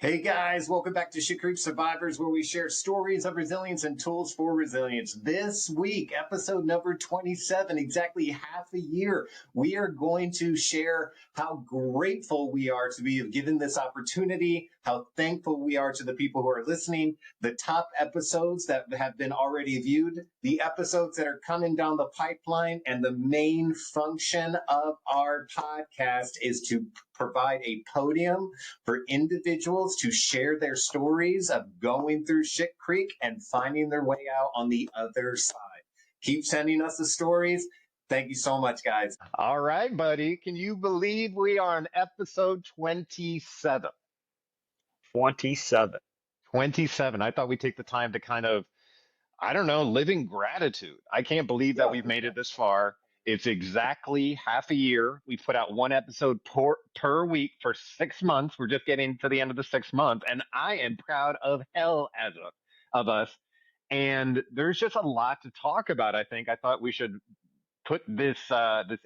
Hey guys, welcome back to Shit Creek Survivors, where we share stories of resilience and tools for resilience. This week, episode number 27, exactly half a year, we are going to share how grateful we are to be given this opportunity, how thankful we are to the people who are listening, the top episodes that have been already viewed, the episodes that are coming down the pipeline, and the main function of our podcast is to provide a podium for individuals to share their stories of going through Shit Creek and finding their way out on the other side. Keep sending us the stories. Thank you so much, guys. All right, buddy. Can you believe we are on episode 27? 27. 27. I thought we'd take the time to kind of, I don't know, live in gratitude. I can't believe that we've made it this far. It's exactly half a year. We put out one episode per week for 6 months. We're just getting to the end of the 6 months, and I am proud of hell of us. And there's just a lot to talk about. I thought we should put this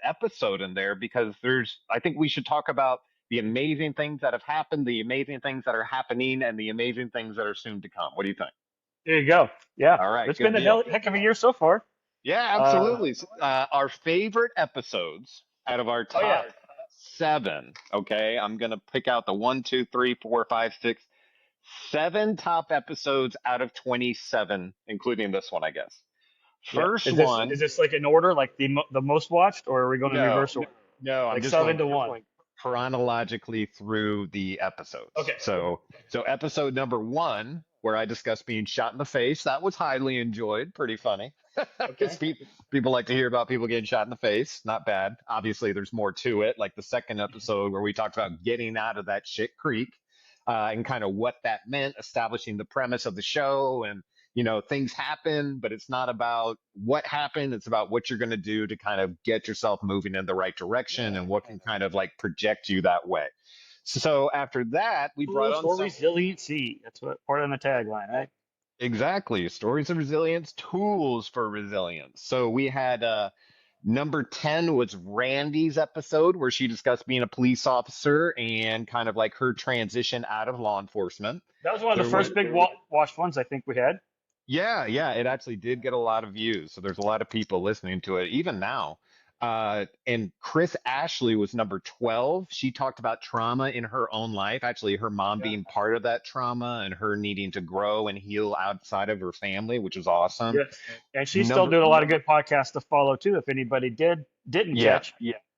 episode in there because I think we should talk about the amazing things that have happened, the amazing things that are happening, and the amazing things that are soon to come. What do you think? There you go. Yeah. All right, It's good been a deal. heck of a year so far. Yeah, absolutely. Our favorite episodes out of our top 7. Okay, I'm gonna pick out the 1, 2, 3, 4, 5, 6, 7 top episodes out of 27, including this one, I guess. First one. Is this like in order, like the most watched, or are we going in reverse order? No, I'm Like just 7 going to 1. chronologically through the episodes. Okay. So episode number 1, where I discussed being shot in the face, that was highly enjoyed. Pretty funny. Because people like to hear about people getting shot in the face. Not bad. Obviously, there's more to it. Like the second episode where we talked about getting out of that shit creek and kind of what that meant, establishing the premise of the show. And, things happen, but it's not about what happened. It's about what you're going to do to kind of get yourself moving in the right direction and what can kind of like project you that way. So after that, we brought on for resiliency. That's what part of the tagline, right? Exactly. Stories of resilience, tools for resilience. So we had number 10 was Randy's episode where she discussed being a police officer and kind of like her transition out of law enforcement. That was one of the first big watched ones I think we had. Yeah, it actually did get a lot of views. So there's a lot of people listening to it, even now. And Chris Ashley was number 12. She talked about trauma in her own life, actually her mom being part of that trauma and her needing to grow and heal outside of her family, which was awesome. Yeah. And she's still doing a lot of good podcasts to follow too. If anybody didn't catch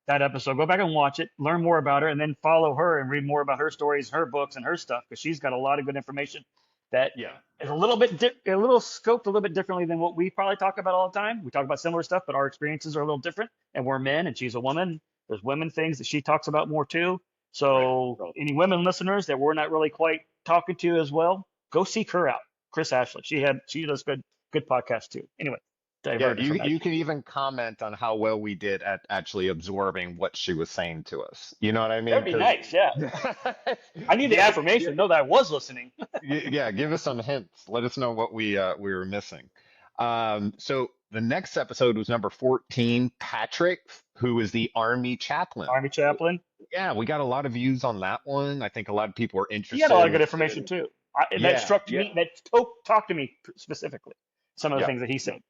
that episode, go back and watch it, learn more about her, and then follow her and read more about her stories, her books, and her stuff, because she's got a lot of good information that is a little bit a little scoped a little bit differently than what we probably talk about all the time. We talk about similar stuff, but our experiences are a little different, and we're men and she's a woman. There's women things that she talks about more too. So any women listeners that we're not really quite talking to as well, go seek her out. Chris Ashley. She does good podcast too. Anyway. You can even comment on how well we did at actually absorbing what she was saying to us. You know what I mean? That'd be nice, yeah. I need the affirmation, know that I was listening. Yeah, give us some hints. Let us know what we were missing. So the next episode was number 14, Patrick, who is the Army chaplain. Army chaplain? Yeah, we got a lot of views on that one. I think a lot of people were interested. He had a lot of good information too. That struck me, that talked to me specifically, some of the things that he said.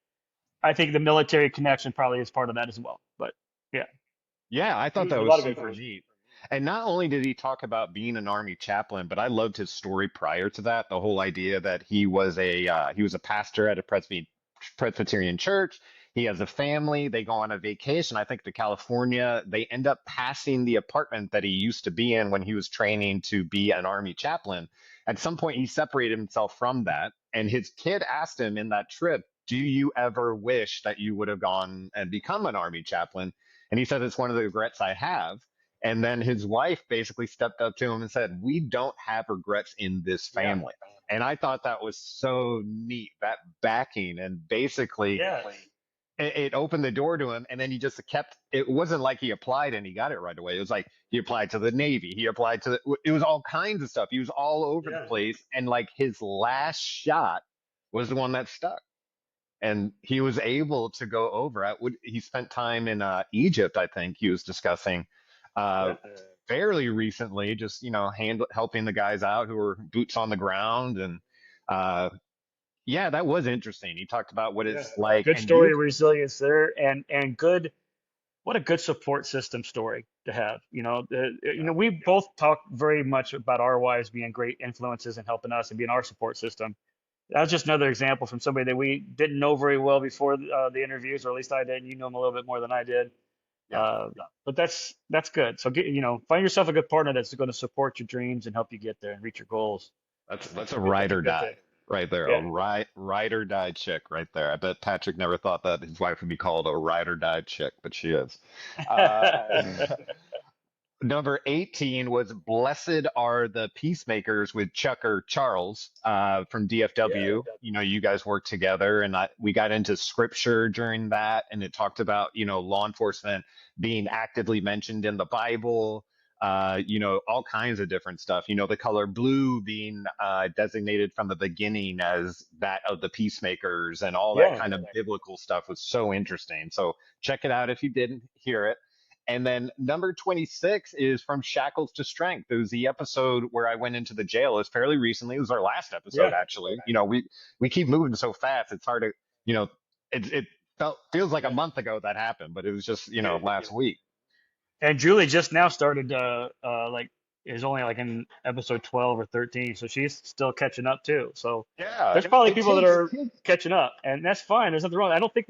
I think the military connection probably is part of that as well. But yeah, I thought that was super neat. And not only did he talk about being an Army chaplain, but I loved his story prior to that. The whole idea that he was a pastor at a Presbyterian church. He has a family. They go on a vacation, I think, to California. They end up passing the apartment that he used to be in when he was training to be an Army chaplain. At some point, he separated himself from that, and his kid asked him in that trip, do you ever wish that you would have gone and become an Army chaplain? And he said, it's one of the regrets I have. And then his wife basically stepped up to him and said, we don't have regrets in this family. And I thought that was so neat, that backing. And basically, it opened the door to him. And then he just it wasn't like he applied and he got it right away. It was like he applied to the Navy. He applied it was all kinds of stuff. He was all over the place. And like his last shot was the one that stuck. And he was able to go over. He spent time in Egypt, I think he was discussing, fairly recently, just helping the guys out who were boots on the ground, and uh, yeah, that was interesting. He talked about what Yeah. it's like, Good and you, story of resilience there, and good. What a good support system story to have. yeah, We both talk very much about our wives being great influences and helping us and being our support system. That was just another example from somebody that we didn't know very well before the interviews, or at least I did. You know him a little bit more than I did. yeah, But that's good. So find yourself a good partner that's going to support your dreams and help you get there and reach your goals. that's a That's ride a or good die thing. right there, a Yeah. ride or die chick right there. I bet Patrick never thought that his wife would be called a ride or die chick, but she is. Uh, Number 18 was Blessed Are the Peacemakers with Chucker Charles from Yeah. DFW. You guys worked together, and we got into scripture during that, and it talked about, law enforcement being actively mentioned in the Bible, all kinds of different stuff. The color blue being designated from the beginning as that of the peacemakers, and all that Yeah. kind of biblical stuff was so interesting. So check it out if you didn't hear it. And then number 26 is From Shackles to Strength. It was the episode where I went into the jail. It was fairly recently. It was our last episode, Yeah. actually. We keep moving so fast. It's hard to, you know, it feels like a month ago that happened, but it was just, last week. And Julie just now started like is only like in episode 12 or 13, so she's still catching up too. So Yeah, there's probably it people that takes. are catching up, and that's fine. There's nothing wrong. I don't think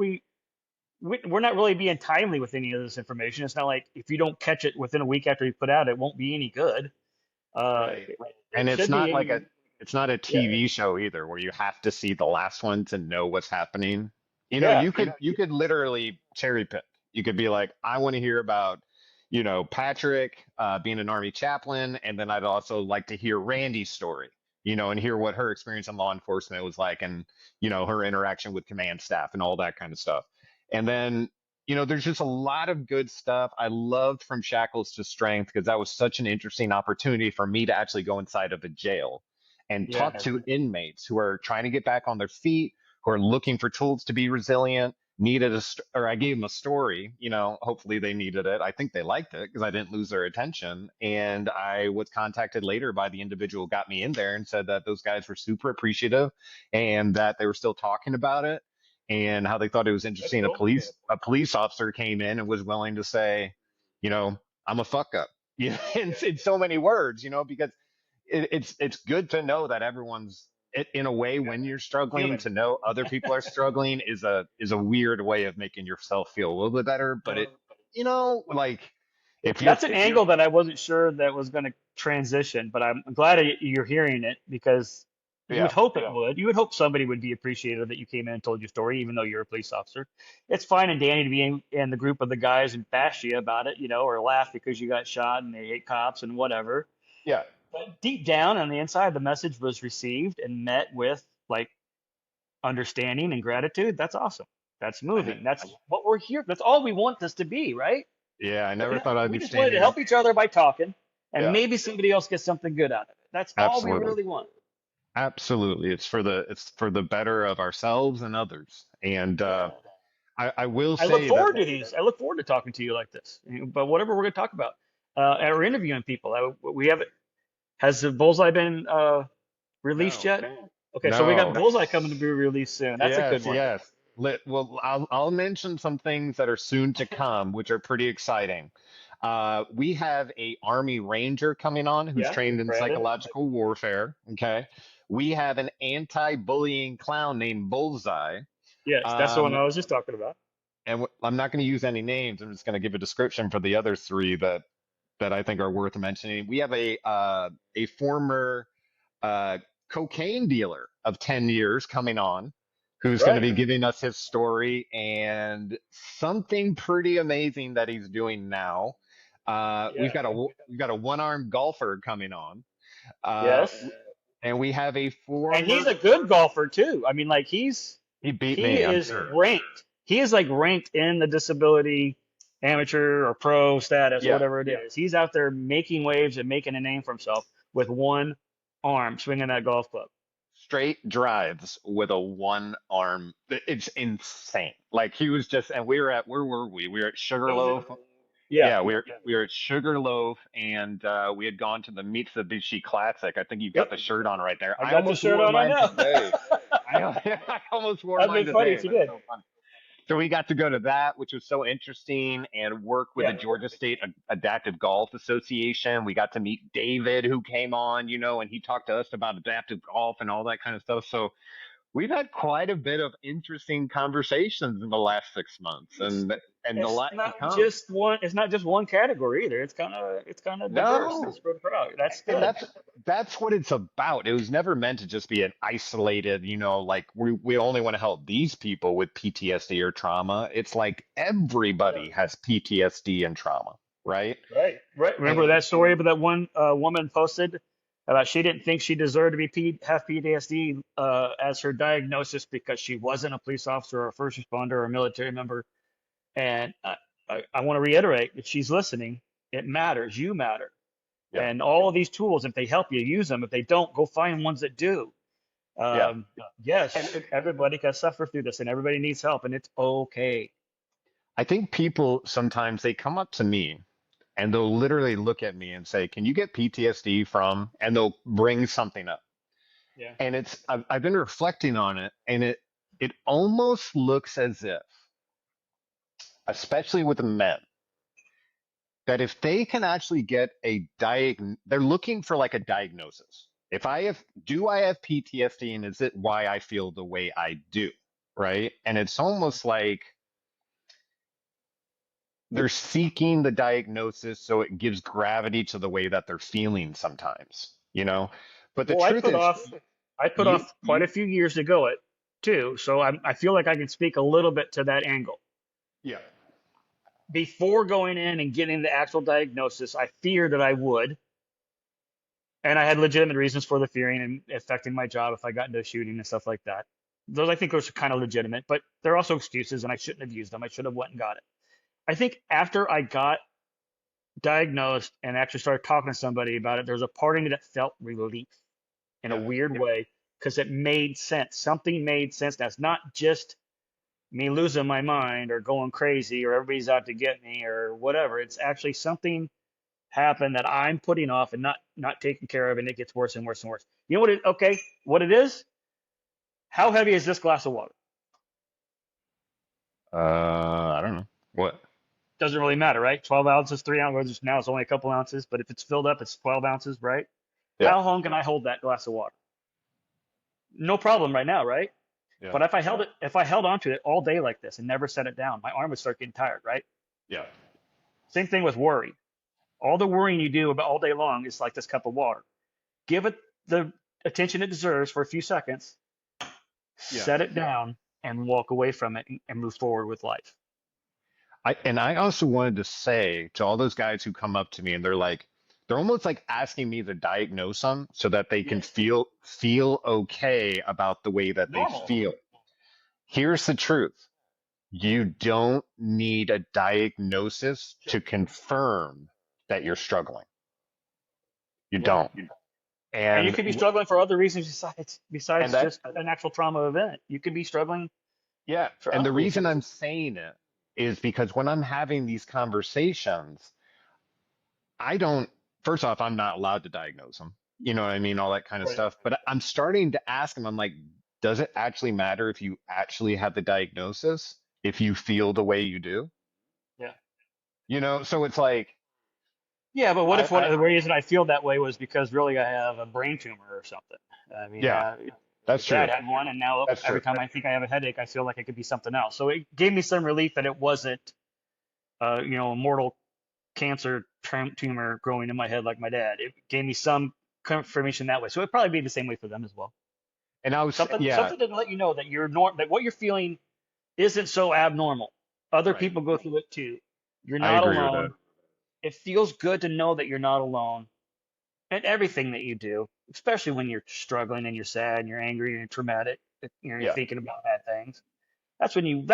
we're not really being timely with any of this information. It's not like if you don't catch it within a week after you put out, it won't be any good. Right. It And it's should not be. like it's not a Yeah. TV show either where you have to see the last one to know what's happening. Yeah. You could literally cherry pick. You could be like, I want to hear about, Patrick being an army chaplain, and then I'd also like to hear Randy's story, and hear what her experience in law enforcement was like, and her interaction with command staff and all that kind of stuff. And then there's just a lot of good stuff. I loved From Shackles to Strength because that was such an interesting opportunity for me to actually go inside of a jail and Yeah. talk to inmates who are trying to get back on their feet, who are looking for tools to be resilient. Or I gave them a story. Hopefully they needed it. I think they liked it because I didn't lose their attention. And I was contacted later by the individual who got me in there and said that those guys were super appreciative and that they were still talking about it and how they thought it was That's interesting. A cool. police officer came in and was willing to say, I'm a fuck up, in so many words, because it's good to know that everyone's in a way when you're struggling Human. to know other people are struggling is a weird way of making yourself feel a little bit better. But like if you're That's an angle that I wasn't sure that was going to transition, but I'm glad you're hearing it because you would yeah hope it would. You would hope somebody would be appreciative that you came in and told your story, even though you're a police officer. It's fine and dandy to be in the group of the guys and bash you about it, or laugh because you got shot and they hate cops and whatever. yeah But deep down on the inside, the message was received and met with like understanding and gratitude. That's awesome. That's moving. That's what we're here. That's all we want this to be, right? yeah I never thought I'd We be just wanted to standing. help each other by talking, and Yeah, maybe somebody else gets something good out of it. That's all we absolutely. really want. Absolutely. It's for the better of ourselves and others. And Yeah. I will I look say that forward to these. I look forward to talking to you like this. But whatever we're going to talk about, or interviewing people, we have it. Has the bullseye been released no, yet? Okay, so we got no. bullseye coming to be released soon. That's a good Yes, one. yes. Well, I'll mention some things that are soon to come, which are pretty exciting. We have a Army Ranger coming on who's Yeah, trained in Brandon. psychological warfare. Okay. We have an anti-bullying clown named Bullseye. Yes, that's the one Um, I was just talking about. and I'm not going to use any names. I'm just going to give a description for the other three that I think are worth mentioning. We have a former uh, cocaine dealer of 10 years coming on, who's going to Right. be giving us his story and something pretty amazing that he's doing now. We've Yeah. got a one-armed golfer coming on, uh, Yes. and we have a And he's former. a good golfer too. I mean, like He beat he me, I'm is sure. ranked. He is like ranked in the disability amateur or pro status or Yeah, whatever it is. He's out there making waves and making a name for himself with one arm swinging that golf club. straight drives with a one arm. It's insane. Like he was just, and we were at where were we? We were at It was Sugarloaf. Yeah, we were at Sugarloaf, and we had gone to the Mitsubishi Classic. I think you've got Yep. the shirt on right there. I I got the almost shirt wore on. I mine know. today. I, I almost wore That'd mine been funny today. if you That's did. so fun. So we got to go to that, which was so interesting, and work with the Yeah. Georgia State Adaptive Golf Association. We got to meet David, who came on, and he talked to us about adaptive golf and all that kind of stuff. So we've had quite a bit of interesting conversations in the last 6 months, and a It's lot to not come. just one. It's not just one category either. It's kind of diverse. No, It's spread out. That's and good. that's what it's about. It was never meant to just be an isolated, like we only want to help these people with PTSD or trauma. It's like everybody has PTSD and trauma, right? Right. Right. Remember And that story about that one woman posted about she didn't think she deserved to be have PTSD as her diagnosis because she wasn't a police officer or a first responder or a military member. And I want to reiterate, if she's listening, it matters. You matter. yeah, And all of these tools, if they help you, use them. If they don't, go find ones that do. yeah. Um, And yes, everybody can suffer through this, and everybody needs help, and it's okay. I think people sometimes they come up to me and they'll literally look at me and say, "Can you get PTSD from?" And they'll bring something up. Yeah. And I've been reflecting on it, and it almost looks as if, especially with the men, that if they can actually get they're looking for like a diagnosis. If do I have PTSD, and is it why I feel the way I do? Right. And it's almost like they're seeking the diagnosis so it gives gravity to the way that they're feeling sometimes. But the Well, I truth put is, off I put you, off quite a few years to go it too, so I feel like I can speak a little bit to that angle. yeah, Before going in and getting the actual diagnosis, I feared that I would, and I had legitimate reasons for the fearing and affecting my job if I got into a shooting and stuff like that. Those I think those are kind of legitimate, but they're also excuses, and I shouldn't have used them. I should have went and got it. I think after I got diagnosed and actually started talking to somebody about it, there was a part of me that felt relief in a yeah, weird way because it made sense. Something made sense. That's not just me losing my mind or going crazy or everybody's out to get me or whatever. It's actually something happened that I'm putting off and not taking care of, and it gets worse and worse and worse. You know what it? Okay, what it is? How heavy is this glass of water? I don't know what. Doesn't really matter, right? 12 ounces, 3 ounces. Now it's only a couple ounces, but if it's filled up, it's 12 ounces, right? Yeah, How long can I hold that glass of water? No problem right now, right? yeah, But if I held onto it all day like this and never set it down, my arm would start getting tired, right? yeah, Same thing with worry. All the worrying you do about all day long is like this cup of water. Give it the attention it deserves for a few seconds, yeah. set it down, and walk away from it and move forward with life. I also wanted to say to all those guys who come up to me and they're almost like asking me to diagnose them so that they can Yes. feel okay about the way that they Normal. feel. Here's the truth. You don't need a diagnosis to confirm that you're struggling. You Yeah. don't. And you And could be struggling for other reasons and besides that just an actual trauma event. You could be struggling yeah, for and the other reason reasons. I'm saying it is because when I'm having these conversations, I don't, first off, I'm not allowed to diagnose them. You know what I mean? All that kind of Right. stuff. But I'm starting to ask them, I'm like, does it actually matter if you actually have the diagnosis, if you feel the way you do? Yeah. So it's like, Yeah, but what if one I of the reason I feel that way was because really I have a brain tumor or something? I mean, yeah, my that's dad true. had one, and now That's every true. time I think I have a headache, I feel like it could be something else. So it gave me some relief that it wasn't, a mortal cancer tumor growing in my head like my dad. It gave me some confirmation that way. So it'd probably be the same way for them as well. And yeah, Something to let you know that that what you're feeling isn't so abnormal. Other right. people go through it too. You're I not agree with that. alone. It feels good to know that you're not alone in everything that you do, especially when you're struggling and you're sad and you're angry and you're traumatic. You're Yeah, thinking about bad things. That's when you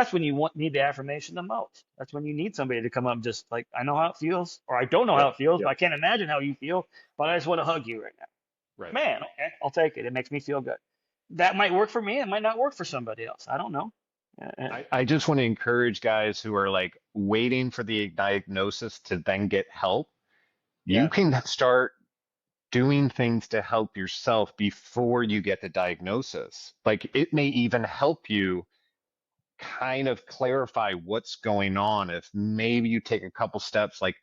need the affirmation the most. That's when you need somebody to come up and just like, I know how it feels, or I don't know yeah, how it feels, but I can't imagine how you feel, but I just want to hug you right now. right. Man, okay, I'll take it. It makes me feel good. That might work for me. It might not work for somebody else. I don't know. I just want to encourage guys who are like waiting for the diagnosis to then get help. You Yeah. can start doing things to help yourself before you get the diagnosis. Like it may even help you kind of clarify what's going on if maybe you take a couple steps, like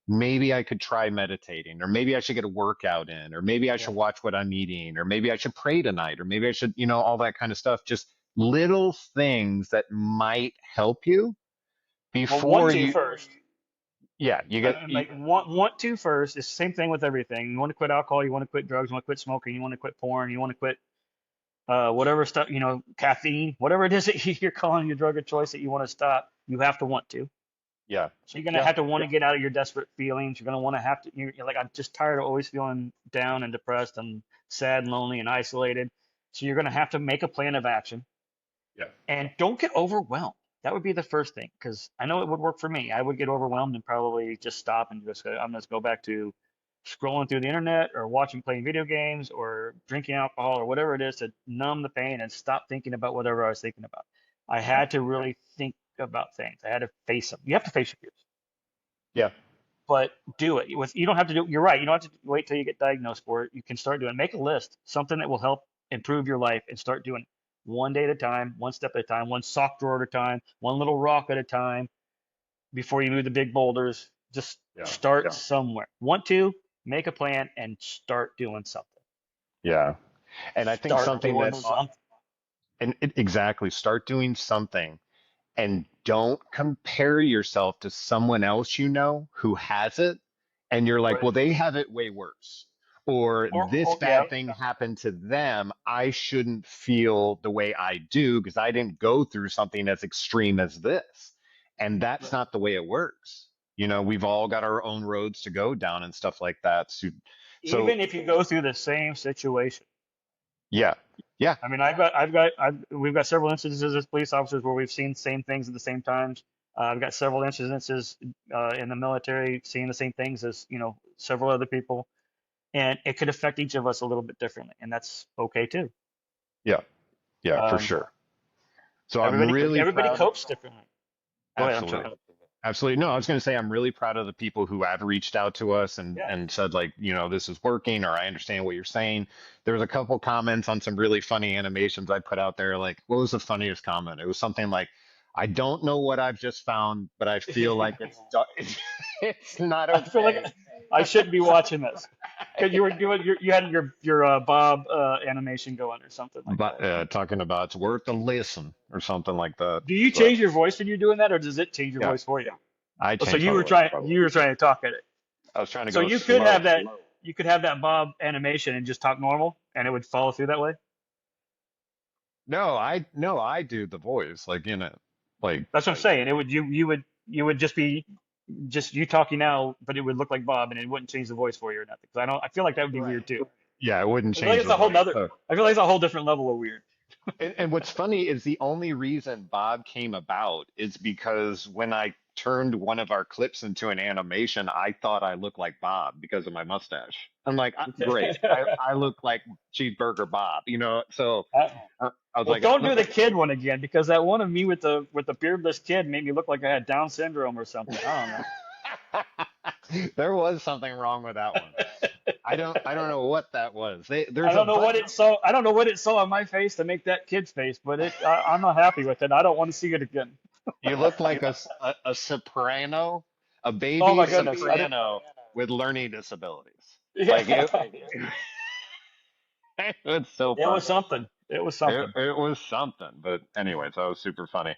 maybe I could try meditating, or maybe I should get a workout in, or maybe I Yeah. should watch what I'm eating, or maybe I should pray tonight, or maybe I should, all that kind of stuff. Just little things that might help you Well, want before to you, first. yeah, you get, And like want to first. It's the same thing with everything. You want to quit alcohol. You want to quit drugs. You want to quit smoking. You want to quit porn. You want to quit whatever stuff. Caffeine. Whatever it is that you're calling your drug of choice that you want to stop. You have to want to. yeah, So you're gonna yeah, have to want to get out of your desperate feelings. You're gonna want to have to. You're like, I'm just tired of always feeling down and depressed and sad and lonely and isolated. So you're gonna have to make a plan of action yeah, and don't get overwhelmed. That would be the first thing, because I know it would work for me. I would get overwhelmed and probably just stop and just go, I'm just go back to scrolling through the internet or playing video games or drinking alcohol or whatever it is to numb the pain and stop thinking about whatever I was thinking about. I yeah, had to really think about things. I had to face them. You have to face your fears, yeah, but do it. You don't have to do. You're right. You don't have to wait till you get diagnosed for it. You can start doing. Make a list, something that will help improve your life, and start doing it one day at a time, one step at a time, one sock drawer at a time, one little rock at a time. Before you move the big boulders, just yeah, start somewhere. Want to make a plan and start doing something. yeah. And I think Start something doing that, something. exactly, start doing something. And don't compare yourself to someone else who has it. And you're like, Right. well, they have it way worse. Or this Or yeah. bad thing happened to them. I shouldn't feel the way I do because I didn't go through something as extreme as this. And that's Right. not the way it works. We've all got our own roads to go down and stuff like that. So Even if you go through the same situation. yeah, yeah, I mean, we've got several instances as police officers where we've seen the same things at the same times. I've got several incidences in the military seeing the same things as several other people, and it could affect each of us a little bit differently, and that's okay too. yeah, yeah, for Um, sure. So I'm everybody really everybody proud. copes differently. Go ahead. I'm sorry. Absolutely. Absolutely. No, I was going to say I'm really proud of the people who have reached out to us and Yeah. said like, this is working or I understand what you're saying. There was a couple comments on some really funny animations I put out there. Like, what was the funniest comment? It was something like, I don't know what I've just found, but I feel like it's not I feel okay. like I shouldn't be watching this because you were doing you had your Bob animation going or something like But that. talking about it's worth a listen or something like that. Do you But change your voice when you're doing that, or does it change your yeah, voice for you? I Oh, so changed my voice. you were trying to talk at it. I was trying to So go you could slow. have that you could have that Bob animation and just talk normal, and it would follow through that way. No, I do the voice like like That's what I'm saying. It would you would just be just you talking now, but it would look like Bob, and it wouldn't change the voice for you or nothing. Because I feel like that would be weird too. yeah, it wouldn't I feel like change it's the a whole voice. nother. I feel like it's a whole different level of weird. And what's funny is the only reason Bob came about is because when I turned one of our clips into an animation, I thought I looked like Bob because of my mustache. I'm like, great, I look like Cheeseburger Bob, So Uh, I was Well, like, don't do the kid one again because that one of me with the beardless kid made me look like I had Down syndrome or something. I there was something wrong with that one. don't know. I don't know what that was. I There's a don't know what button. it saw. I don't know what it saw on my face to make that kid's face, but I'm not happy with it. I don't want to see it again. You look like a soprano, a Oh baby my goodness! I didn't. soprano with learning disabilities. Yeah, Like it was so it was funny. something. It was It, something. it was something. But anyways, that was super funny.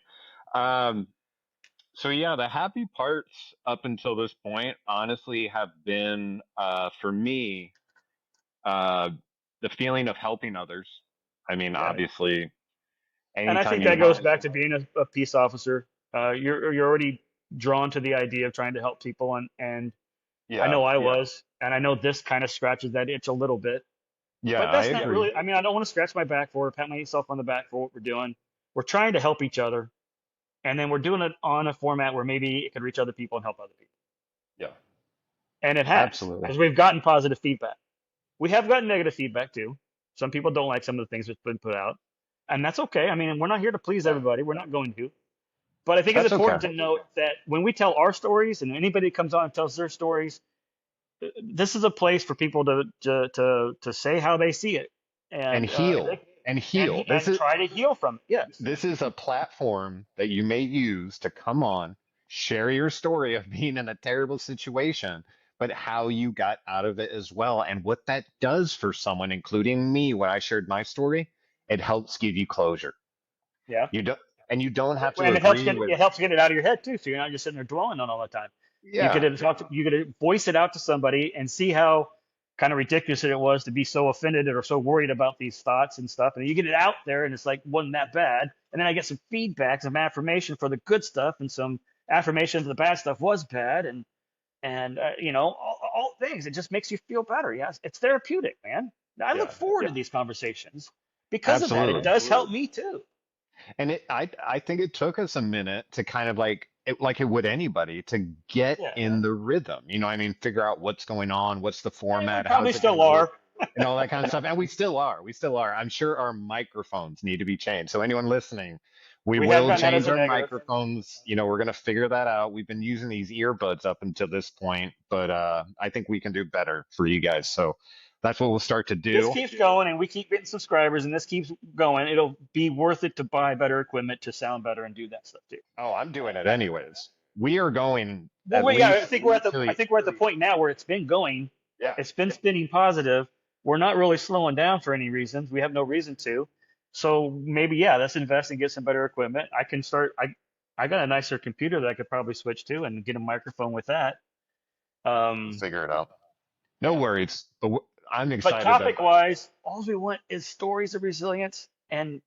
Um, so yeah, the happy parts up until this point, honestly, have been for me uh, the feeling of helping others. I mean, Yeah, obviously, and I anytime think you that goes help, back to being a peace officer. You're already drawn to the idea of trying to help people, and I yeah, know I was, and I know this kind of scratches that itch a little bit. yeah, But I that's not agree. really, I mean, I don't want to scratch my back for it, pat myself on the back for what we're doing. We're trying to help each other. And then we're doing it on a format where maybe it could reach other people and help other people. Yeah, And it has, absolutely. because we've gotten positive feedback. We have gotten negative feedback too. Some people don't like some of the things that's been put out. And that's okay. I mean, we're not here to please everybody. We're not going to. But I think it's That's okay. important to note that when we tell our stories, and anybody that comes on and tells their stories, this is a place for people to say how they see it, And and heal. And heal. This and is try to heal from it. Yes. this is a platform that you may use to come on, share your story of being in a terrible situation, but how you got out of it as well. And what that does for someone, including me, when I shared my story, it helps give you closure. Yeah. You don't, and you don't have to And agree with, it helps get it out of your head too, so you're not just sitting there dwelling on all the time. You yeah, could you could voice it out to somebody and see how kind of ridiculous it was to be so offended or so worried about these thoughts and stuff. And you get it out there, and it's like wasn't that bad. And then I get some feedback, some affirmation for the good stuff, and some affirmation for the bad stuff was bad, and all things. It just makes you feel better. Yes, it's therapeutic, man. I look yeah, forward to these conversations because of that. It absolutely. does help me too. And I think it took us a minute to kind of like it would anybody to get Yeah. in the rhythm. I mean, figure out what's going on, what's the And we format, probably how's it going still to work, are. and all that kind of stuff. And we still are. We still are. I'm sure our microphones need to be changed. So anyone listening, we We have will gotten that as change a our negative. microphones. We're going to figure that out. We've been using these earbuds up until this point, but I think we can do better for you guys. So that's what we'll start to This do. keeps going and we keep getting subscribers and this keeps going. It'll be worth it to buy better equipment to sound better and do that stuff too. Oh, I'm doing it anyways. We are going Well, at yeah, least I till think we're at the point now where it's been going. yeah. It's been spinning positive. We're not really slowing down for any reasons. We have no reason to. So maybe, yeah, let's invest and get some better equipment. I can start. I got a nicer computer that I could probably switch to and get a microphone with that. We'll Um, figure it out. No yeah. worries. But I'm But excited that topic wise, all we want is stories of resilience and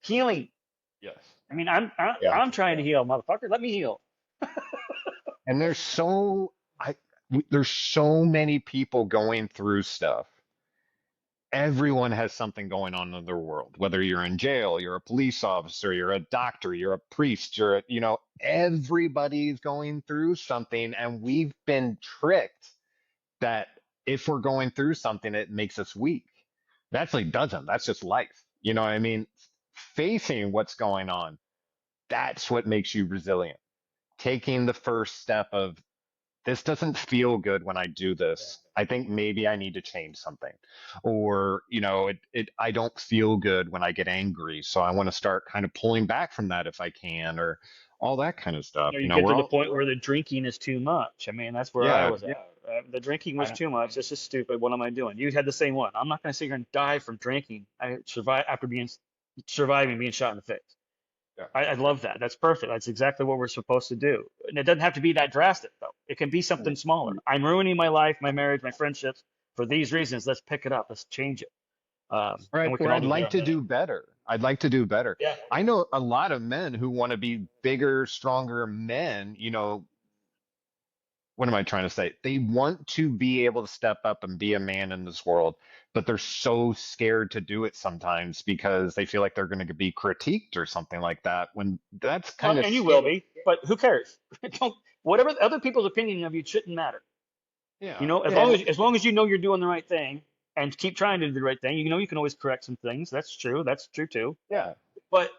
healing. yes. I mean, Yeah. I'm trying to heal, motherfucker. Let me heal. And there's so many people going through stuff. Everyone has something going on in their world. Whether you're in jail, you're a police officer, you're a doctor, you're a priest, everybody's going through something, and we've been tricked that if we're going through something, it makes us weak. It actually doesn't. That's just life. You know what I mean? Facing what's going on, that's what makes you resilient. Taking the first step of this doesn't feel good when I do this. I think maybe I need to change something. Or, I don't feel good when I get angry. So I want to start kind of pulling back from that if I can, or all that kind of stuff. You get to the point where the drinking is too much. I mean, that's where I Yeah, was at. The drinking was I, too much. This is stupid. What am I doing? You had the same one. I'm not going to sit here and die from drinking. I survive after surviving being shot in the face. yeah, I love that. That's perfect. That's exactly what we're supposed to do. And it doesn't have to be that drastic, though. It can be something smaller. I'm ruining my life, my marriage, my friendships for these reasons. Let's pick it up. Let's change it. And right. we can Or all I'd do like better. to do better. I'd like to do better. Yeah. I know a lot of men who want to be bigger, stronger men, what am I trying to say? They want to be able to step up and be a man in this world, but they're so scared to do it sometimes because they feel like they're going to be critiqued or something like that. When that's Well, kind of and you will scary. be, but who cares? Don't, whatever other people's opinion of you shouldn't matter. Yeah. As long as you know you're doing the right thing and keep trying to do the right thing, you can always correct some things. That's true. That's true too. Yeah. But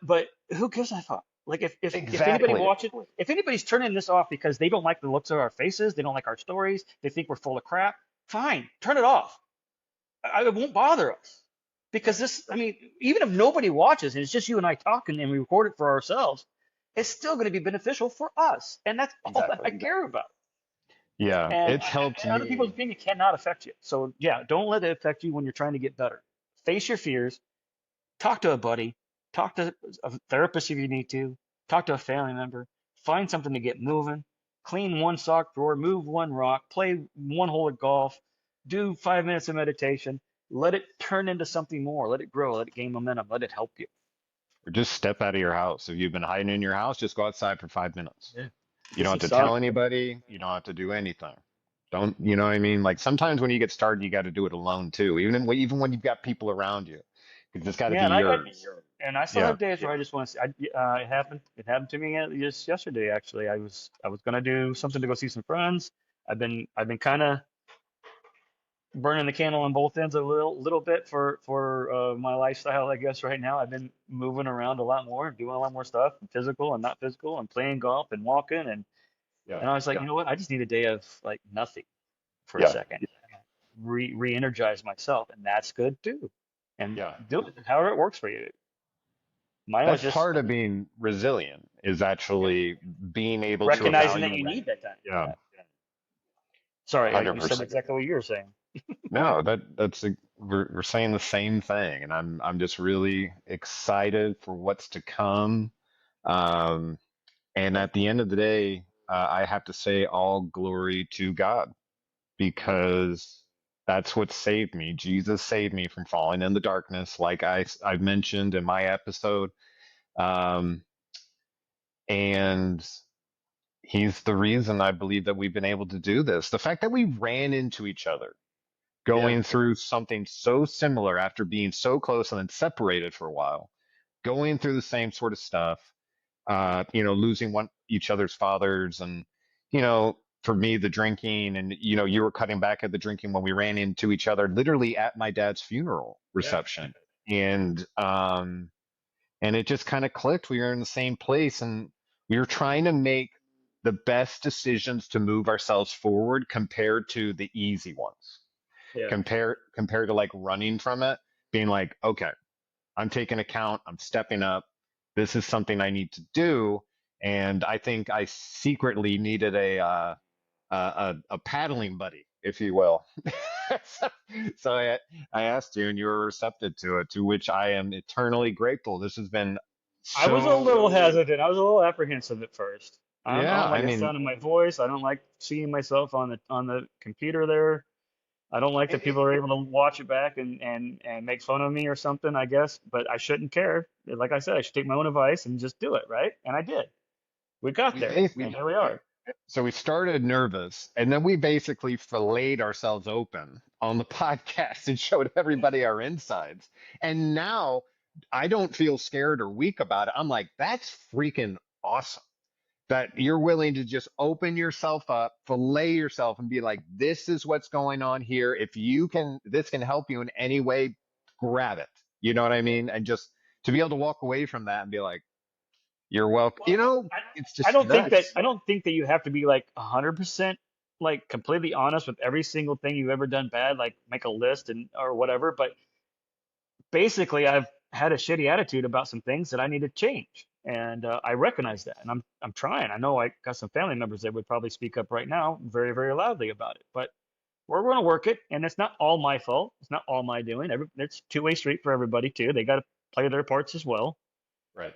who gives a fuck? Like if anybody Exactly. watches, if anybody's turning this off because they don't like the looks of our faces, they don't like our stories, they think we're full of crap, fine, turn it off. It won't bother us because this. I mean, even if nobody watches and it's just you and I talking and we record it for ourselves, it's still going to be beneficial for us, and that's all that I Exactly. care about. Yeah. And It's helped other people's me. opinion cannot affect you. So yeah, don't let it affect you when you're trying to get better. Face your fears. Talk to a buddy. Talk to a therapist if you need to. Talk to a family member. Find something to get moving. Clean one sock drawer. Move one rock. Play one hole of golf. Do 5 minutes of meditation. Let it turn into something more. Let it grow. Let it gain momentum. Let it help you. Or just step out of your house. If you've been hiding in your house, just go outside for 5 minutes. Yeah. You Get don't some have to sun. tell anybody. You don't have to do anything. Don't, you know what I mean? Like sometimes when you get started, you got to do it alone too, even when you've got people around you. It's got to be Yeah, yours. and I still Yeah. have days where I just want to. It happened. It happened to me just yesterday. Actually, I was gonna do something to go see some friends. I've been kind of burning the candle on both ends a little bit for my lifestyle, I guess. Right now, I've been moving around a lot more, doing a lot more stuff, physical and not physical, and playing golf and walking, Yeah. and I was like, you know what? I just need a day of like nothing for a Yeah. second, re-energize myself, and that's good too. And Yeah. do it however it works for you. Mine was That's just part of being resilient is actually being able to recognizing that you evaluate. need that time. Yeah. Yeah. Sorry, you said 100%. exactly what you were saying. No, we're saying the same thing, and I'm just really excited for what's to come. Um, and at the end of the day, I have to say all glory to God because that's what saved me. Jesus saved me from falling in the darkness, like I've mentioned in my episode. Um, and he's the reason I believe that we've been able to do this. The fact that we ran into each other Yeah. going through something so similar after being so close and then separated for a while, going through the same sort of stuff, losing each other's fathers, and for me the drinking, and you were cutting back at the drinking when we ran into each other literally at my dad's funeral reception, and it just kind of clicked. We were in the same place, and we were trying to make the best decisions to move ourselves forward compared to the easy ones Yeah. compared to like running from it, being like, okay, I'm taking account, I'm stepping up. This is something I need to do. And I think I secretly needed a paddling buddy, if you will. So I asked you, and you were receptive to it, to which I am eternally grateful. This has been I was a little so, hesitant. I was a little apprehensive at first. I yeah, don't I like the mean, sound of my voice. I don't like seeing myself on the computer there. I don't like that people are able to watch it back and make fun of me or something, I guess. But I shouldn't care. Like I said, I should take my own advice and just do it, right? And I did. We got we there, basically and here we are. So we started nervous, and then we basically filleted ourselves open on the podcast and showed everybody our insides. And now I don't feel scared or weak about it. I'm like, that's freaking awesome that you're willing to just open yourself up, fillet yourself, and be like, this is what's going on here. If you can, this can help you in any way, grab it. You know what I mean? And just to be able to walk away from that and be like, you're welcome. Well, It's I just don't think that nuts. you have to be like 100% like completely honest with every single thing you've ever done bad, like make a list and or whatever. But basically, I've had a shitty attitude about some things that I need to change, and I recognize that, and I'm trying. I know I got some family members that would probably speak up right now, very very loudly about it, but we're going to work it, and it's not all my fault. It's not all my doing. It's two-way street for everybody too. They got to play their parts as well. Right.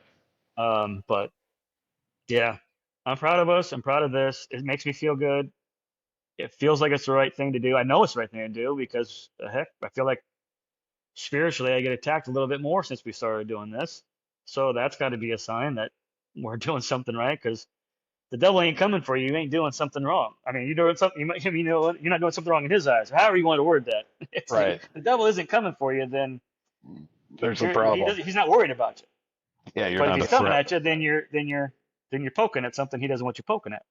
But yeah, I'm proud of us. I'm proud of this. It makes me feel good. It feels like it's the right thing to do. I know it's the right thing to do because the heck, I feel like spiritually I get attacked a little bit more since we started doing this. So that's got to be a sign that we're doing something right because the devil ain't coming for you. You ain't doing something wrong. I mean, you're doing something. You know what? You're not doing something wrong in his eyes. However you want to word that. It's like Right. if the devil isn't coming for you, then There's a problem. he's not worried about you. Yeah, you're But if not a he's coming threat. at you, then you're poking at something he doesn't want you poking at.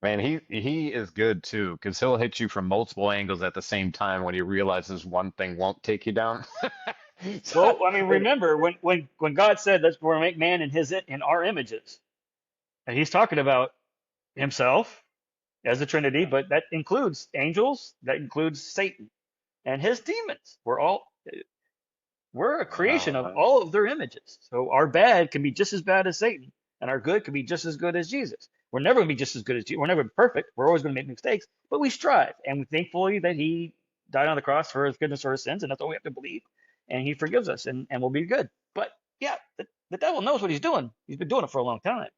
Man, he is good too, because he'll hit you from multiple angles at the same time when he realizes one thing won't take you down. So, Well, I mean, remember when God said that we're going to make man in our images, and He's talking about Himself as the Trinity, but that includes angels, that includes Satan and his demons. We're a creation wow. of all of their images. So our bad can be just as bad as Satan, and our good can be just as good as Jesus. We're never going to be just as good as Jesus. We're never perfect. We're always going to make mistakes, but we strive, and we thankfully that He died on the cross for His goodness or His sins, and that's all we have to believe. And He forgives us, and we'll be good. But yeah, the devil knows what he's doing. He's been doing it for a long time.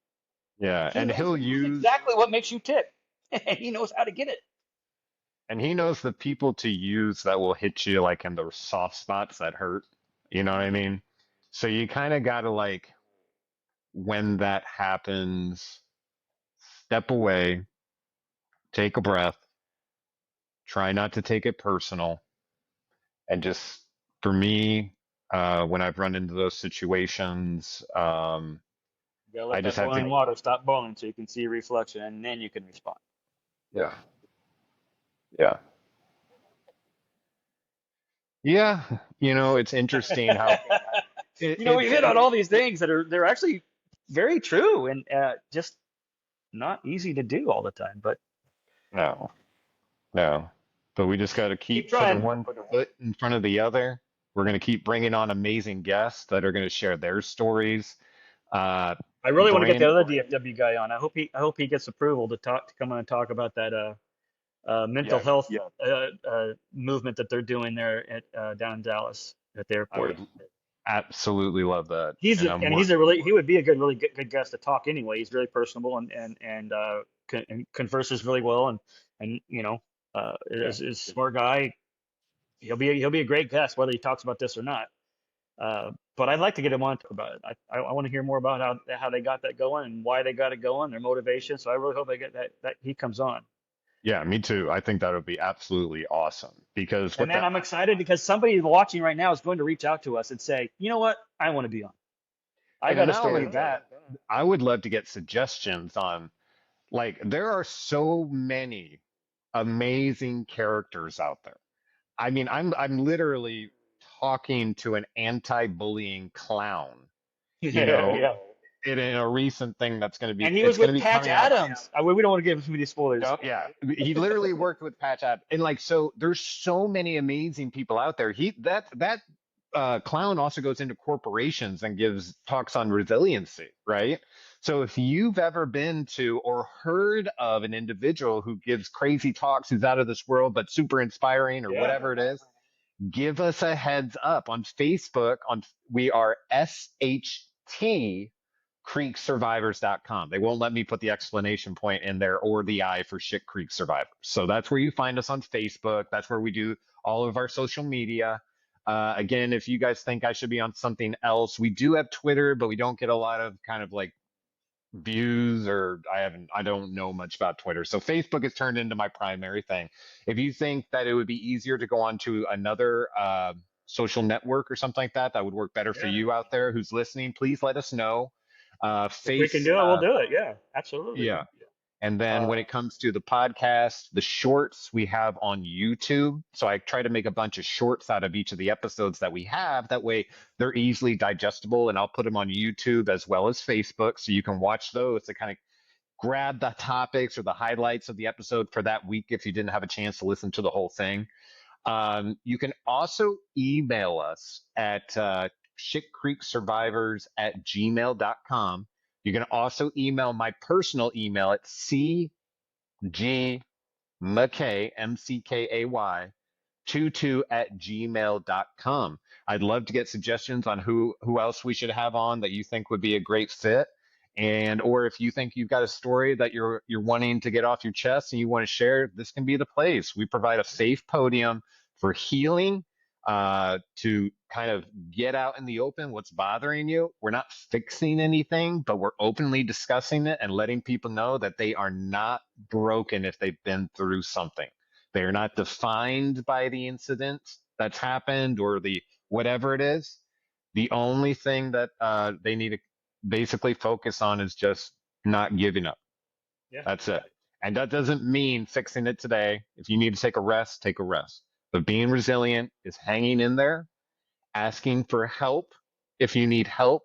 Yeah, He knows, he he knows knows exactly what makes you tick, and he knows how to get it. and he knows the people to use that will hit you like in the soft spots that hurt. You know what I mean? So you kind of got to like when that happens, step away, take a breath, try not to take it personal, and just for me, when I've run into those situations, You gotta I let just that have to, boiling water stop boiling so you can see a reflection, and then you can respond. yeah, yeah. Yeah, it's interesting how it, We it's hit on all these things that they're actually very true and just not easy to do all the time. But no, no, but we just got to keep keep putting trying. one foot in front of the other. We're going to keep bringing on amazing guests that are going to share their stories. Uh, I really want to get the brand, other DFW guy on. I hope he gets approval to come on and talk about that mental yeah, health movement that they're doing there at down in Dallas at the I airport. would absolutely love that, He's and a, I'm and more. he's a really he would be a really good guest to talk anyway. He's really personable and converses really well and Yeah. is a smart guy. He'll be a great guest whether he talks about this or not. But I'd like to get him on to talk about it. I want to hear more about how they got that going and why they got it going, their motivation. So I really hope they get that he comes on. Yeah, me too. I think that would be absolutely awesome because And what man, that I'm excited because somebody watching right now is going to reach out to us and say, you know what, I want to be on. I and got a not only story. that, I would love to get suggestions on like there are so many amazing characters out there. I mean, I'm literally talking to an anti-bullying clown, you know, Yeah. in a recent thing And he it's was going to with be Patch coming out. Adams. We don't want to give him too many spoilers. Oh, yeah. He literally worked with Patch Ad, and like so there's so many amazing people out there. That clown also goes into corporations and gives talks on resiliency, right? So if you've ever been to or heard of an individual who gives crazy talks, who's out of this world but super inspiring or Yeah. whatever it is, give us a heads up on Facebook. We are SHT creeksurvivors.com. They won't let me put the explanation point in there or the I for Shit Creek Survivors. So that's where you find us on Facebook. That's where we do all of our social media. Again, if you guys think I should be on something else, we do have Twitter, but we don't get a lot of kind of like views or I don't know much about Twitter. So Facebook has turned into my primary thing. If you think that it would be easier to go on to another social network or something like that, that would work better for Yeah. you out there who's listening, please let us know. If we can do it, we'll do it. Yeah, absolutely. Yeah. And then Uh, when it comes to the podcast, the shorts we have on YouTube. So I try to make a bunch of shorts out of each of the episodes that we have. That way they're easily digestible, and I'll put them on YouTube as well as Facebook. So you can watch those to kind of grab the topics or the highlights of the episode for that week if you didn't have a chance to listen to the whole thing. You can also email us at shitcreeksurvivors@gmail.com. You can also email my personal email at cgmckay, MCKAY, 22 at gmail.com. I'd love to get suggestions on who else we should have on that you think would be a great fit. And or if you think you've got a story that you're wanting to get off your chest and you want to share, this can be the place. We provide a safe podium for healing, to kind of get out in the open what's bothering you. We're not fixing anything, but we're openly discussing it and letting people know that they are not broken if they've been through something. They are not defined by the incident that's happened or the whatever it is. The only thing that they need to basically focus on is just not giving up. yeah. That's it. And that doesn't mean fixing it today. If you need to take a rest, take a rest. But being resilient is hanging in there, asking for help if you need help,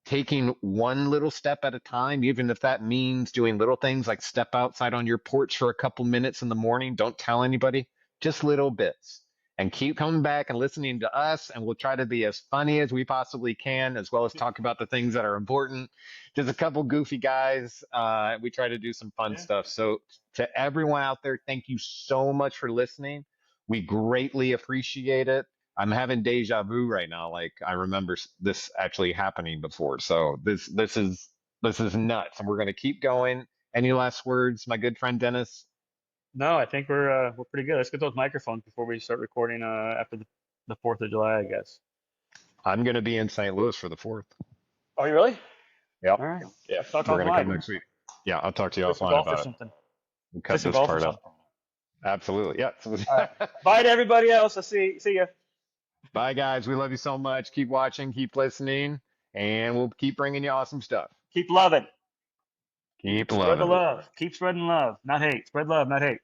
taking one little step at a time, even if that means doing little things like step outside on your porch for a couple minutes in the morning. Don't tell anybody, just little bits. And keep coming back and listening to us, and we'll try to be as funny as we possibly can, as well as talk about the things that are important. Just a couple goofy guys. We try to do some fun Yeah. stuff. So, to everyone out there, thank you so much for listening. We greatly appreciate it. I'm having deja vu right now. Like I remember this actually happening before. So this is nuts, and we're gonna keep going. Any last words, my good friend Dennis? No, I think we're pretty good. Let's get those microphones before we start recording after the 4th of July, I guess. I'm gonna be in St. Louis for the 4th. Oh, you really? Yep. All right. Yeah. Let's talk We're gonna come offline. next week. Yeah, I'll talk to you Play some offline golf or about it. something. We'll Play cut some this golf or part out. something. Absolutely. Yeah. All right. Bye to everybody else. I'll see you. Bye guys. We love you so much. Keep watching, keep listening, and we'll keep bringing you awesome stuff. Keep loving. Keep Spread the loving. love. Keep spreading love, not hate. Spread love, not hate.